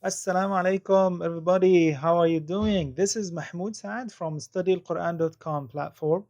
Assalamu alaikum, everybody. How are you doing? This is Mahmoud Saad from studyalquran.com platform,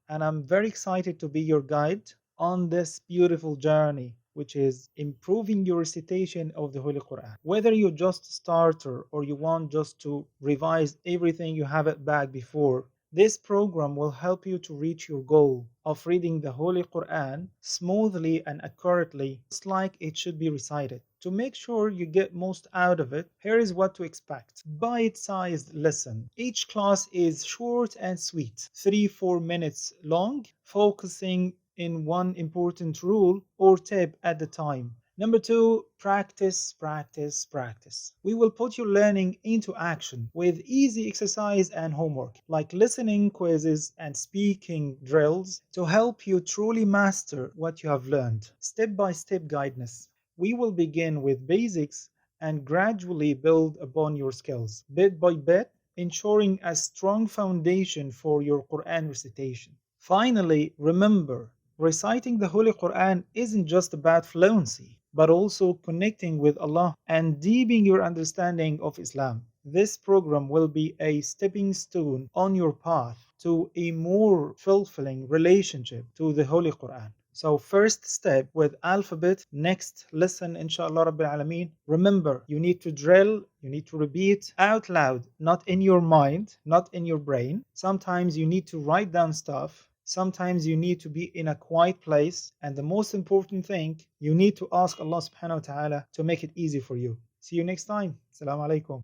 and I'm very excited to be your guide on this beautiful journey, which is improving your recitation of the Holy Quran. Whether you're just a starter or you want just to revise everything you have it back before, this program will help you to reach your goal of reading the Holy Quran smoothly and accurately, just like it should be recited. To make sure you get most out of it, here is what to expect. Bite-sized lesson. Each class is short and sweet, 3-4 minutes long, focusing in one important rule or tip at the time. Number two, practice, practice, practice. We will put your learning into action with easy exercise and homework, like listening quizzes and speaking drills to help you truly master what you have learned. Step by step guidance. We will begin with basics and gradually build upon your skills, bit by bit, ensuring a strong foundation for your Quran recitation. Finally, remember, reciting the Holy Quran isn't just about fluency, but also connecting with Allah and deepening your understanding of Islam. This program will be a stepping stone on your path to a more fulfilling relationship to the Holy Quran. So first step with alphabet, next listen inshallah Rabbil Alameen. Remember, you need to drill, you need to repeat out loud, not in your mind, not in your brain. Sometimes you need to write down stuff. Sometimes you need to be in a quiet place. And the most important thing, you need to ask Allah subhanahu wa ta'ala to make it easy for you. See you next time. Assalamu alaikum.